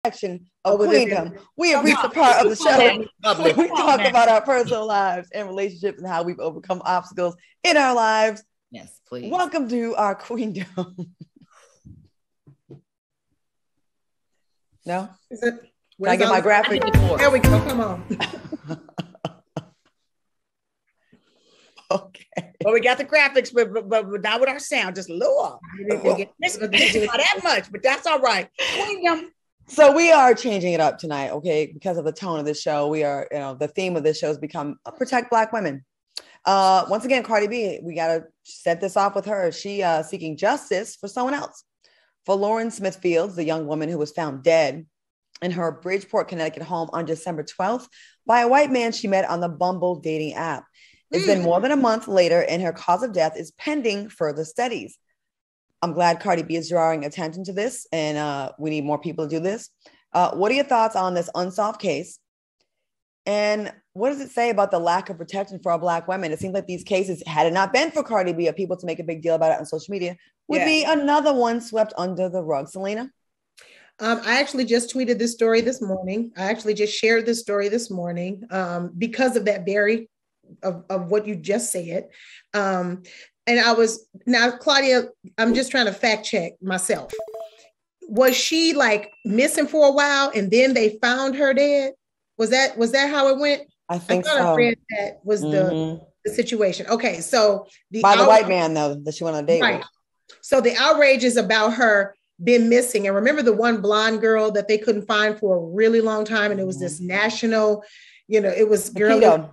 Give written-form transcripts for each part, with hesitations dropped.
section of Queendom. We have reached the part of the show where we talk about our personal lives and relationships and how we've overcome obstacles in our lives. Yes, please. Welcome to our Queendom. No? Can I get my graphic? There we go. Come on. Okay. Well, we got the graphics, but not with our sound, just lower. Not that much, but that's all right. Queendom. So we are changing it up tonight, okay? Because of the tone of this show, we are, the theme of this show has become protect Black women. Once again, Cardi B, we got to set this off with her. She seeking justice for someone else. For Lauren Smith Fields, the young woman who was found dead in her Bridgeport, Connecticut home on December 12th by a white man she met on the Bumble dating app. It's been more than a month later, and her cause of death is pending further studies. I'm glad Cardi B is drawing attention to this, and we need more people to do this. What are your thoughts on this unsolved case? And what does it say about the lack of protection for our Black women? It seems like these cases, had it not been for Cardi B or people to make a big deal about it on social media, would be another one swept under the rug. Selena? I actually just tweeted this story this morning. I actually just shared this story this morning because of that very of what you just said. And now, Claudia, I'm just trying to fact check myself. Was she like missing for a while and then they found her dead? Was that how it went? I think so. I read that was the situation. Okay, so by the white man though that she went on a date with. So the outrage is about her been missing. And remember the one blonde girl that they couldn't find for a really long time, and it was this national. It was girl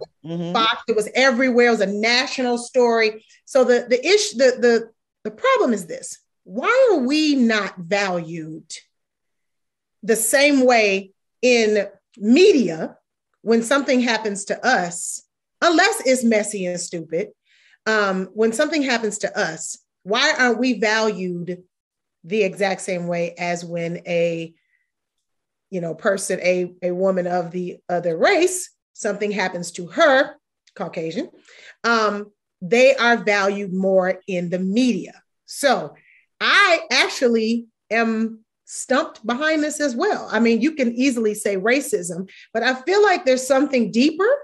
Fox. It was everywhere. It was a national story. So the problem is this: why are we not valued the same way in media when something happens to us, unless it's messy and stupid? When something happens to us, why aren't we valued the exact same way as when a person, a woman of the other race, something happens to her, Caucasian, they are valued more in the media. So I actually am stumped behind this as well. I mean, you can easily say racism, but I feel like there's something deeper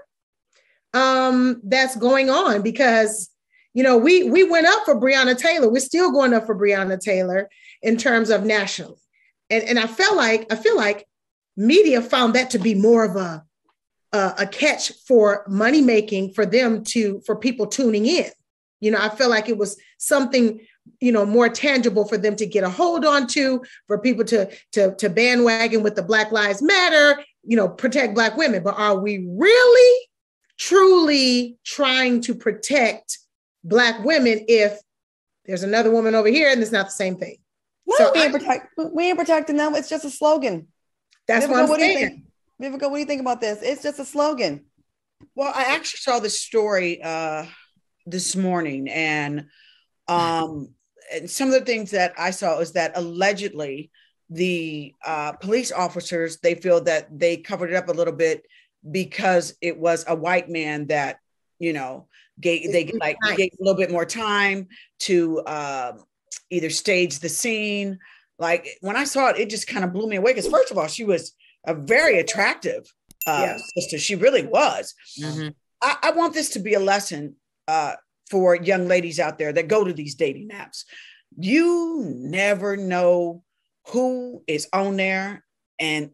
that's going on because, we went up for Breonna Taylor. We're still going up for Breonna Taylor in terms of nationally. And I feel like media found that to be more of a catch for money making for people tuning in. I feel like it was something, more tangible for them to get a hold on to, for people to bandwagon with the Black Lives Matter, protect Black women. But are we really, truly trying to protect Black women if there's another woman over here and it's not the same thing? No, so we ain't protecting them. It's just a slogan. That's what I'm saying. Vivica, what do you think about this? It's just a slogan. Well, I actually saw this story this morning, and some of the things that I saw is that allegedly the police officers, they feel that they covered it up a little bit because it was a white man that, gave a little bit more time to either stage the scene. Like when I saw it, it just kind of blew me away because first of all, she was a very attractive sister. She really was. Mm-hmm. I want this to be a lesson for young ladies out there that go to these dating apps. You never know who is on there and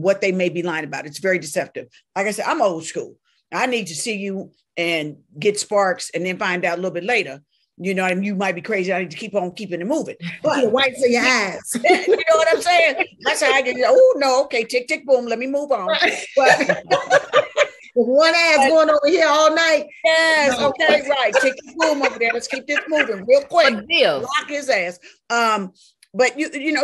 what they may be lying about. It's very deceptive. Like I said, I'm old school. I need to see you and get sparks and then find out a little bit later. And you might be crazy. I need to keep on keeping it moving. But whites in your ass. You know what I'm saying? That's how I get, okay, tick, tick, boom, let me move on. Right. But with one ass going over here all night. Yes, okay, right. Tick, tick, boom over there. Let's keep this moving real quick. Lock his ass. But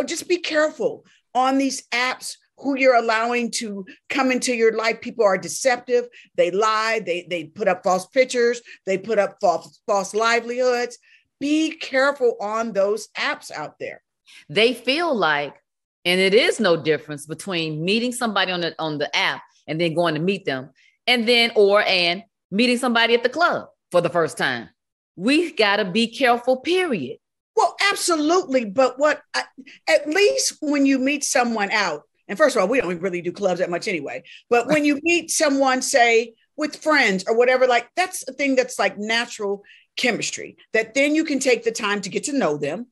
just be careful on these apps who you're allowing to come into your life. People are deceptive. They lie. They put up false pictures. They put up false livelihoods. Be careful on those apps out there. They feel like, and it is no difference between meeting somebody on the app and then going to meet them, and meeting somebody at the club for the first time. We gotta be careful, period. Well, absolutely. But at least when you meet someone out, And first of all, we don't really do clubs that much anyway. But when you meet someone, say with friends or whatever, like that's a thing that's like natural chemistry that then you can take the time to get to know them.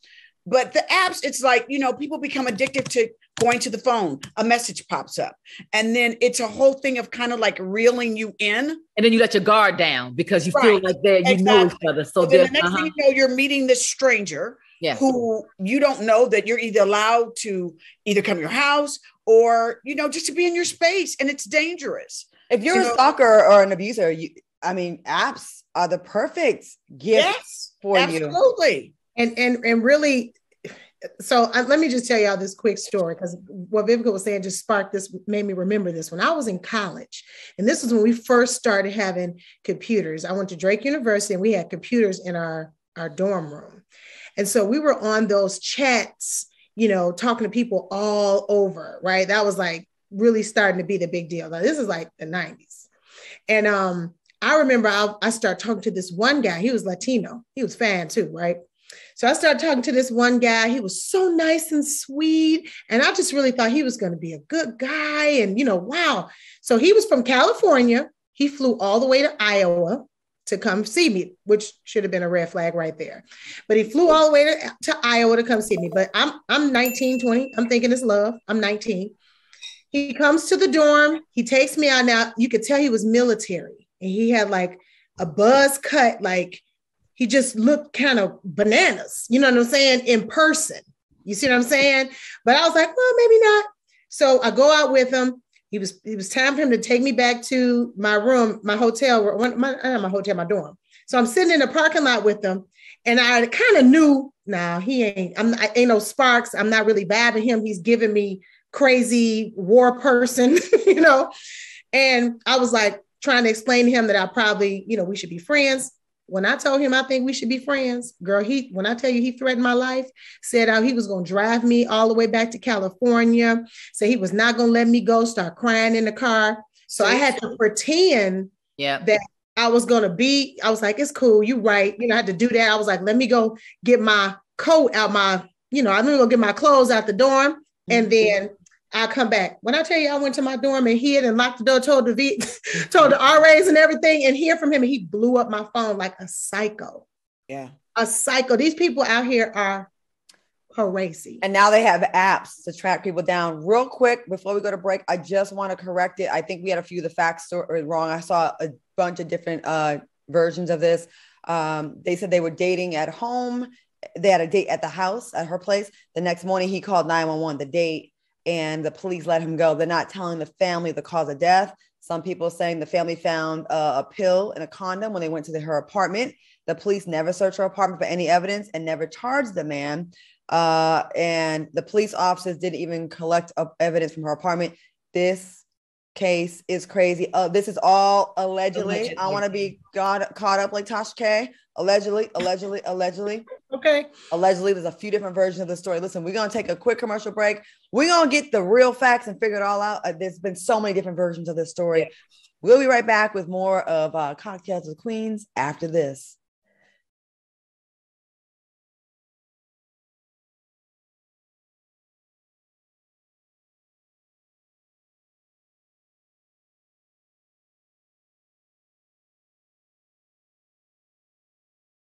But the apps, it's like, you know, people become addicted to going to the phone, a message pops up. And then it's a whole thing of kind of like reeling you in. And then you let your guard down because you feel like you know each other. So then the next thing you know, you're meeting this stranger who you don't know that you're either allowed to either come to your house or, you know, just to be in your space. And it's dangerous. If you're a stalker or an abuser, apps are the perfect gifts for you. Absolutely. And really, so let me just tell y'all this quick story, because what Vivica was saying just sparked this, made me remember this. When I was in college, and this was when we first started having computers. I went to Drake University and we had computers in our dorm room. And so we were on those chats, you know, talking to people all over, right? That was like really starting to be the big deal. Now, this is like the 90s. And I remember I started talking to this one guy. He was Latino. He was fan too, right? So I started talking to this one guy. He was so nice and sweet. And I just really thought he was going to be a good guy. And, you know, wow. So he was from California. He flew all the way to Iowa to come see me, which should have been a red flag right there. But he flew all the way to Iowa to come see me. But I'm 19, 20. I'm thinking it's love. I'm 19. He comes to the dorm. He takes me out. Now, you could tell he was military. And he had like a buzz cut, like, he just looked kind of bananas, you know what I'm saying, in person. You see what I'm saying? But I was like, well, maybe not. So I go out with him. It was time for him to take me back to my room, my hotel, my dorm. So I'm sitting in the parking lot with him. And I kind of knew, he ain't no sparks. I'm not really vibing him. He's giving me crazy war person, you know? And I was like trying to explain to him that I probably, you know, we should be friends. When I told him I think we should be friends, girl, when I tell you he threatened my life, said he was going to drive me all the way back to California, said he was not going to let me go, start crying in the car. So I had to pretend that I was going to be, I was like, it's cool. You right. You know, I had to do that. I was like, let me go get my coat out I'm going to go get my clothes out the dorm. And then I'll come back. When I tell you I went to my dorm and hid and locked the door, told the RAs and everything, and hear from him, and he blew up my phone like a psycho. Yeah. A psycho. These people out here are crazy. And now they have apps to track people down. Real quick, before we go to break, I just want to correct it. I think we had a few of the facts wrong. I saw a bunch of different versions of this. They said they were dating at home. They had a date at the house, at her place. The next morning, he called 911, the date, and the police let him go. They're not telling the family the cause of death. Some people saying the family found a pill and a condom when they went to her apartment. The police never searched her apartment for any evidence and never charged the man. And the police officers didn't even collect evidence from her apartment. This case is crazy. This is all allegedly. I want to be caught up like Tasha K. Allegedly. Okay. Allegedly, there's a few different versions of the story. Listen, we're going to take a quick commercial break. We're going to get the real facts and figure it all out. There's been so many different versions of this story. We'll be right back with more of Cocktails with Queens after this.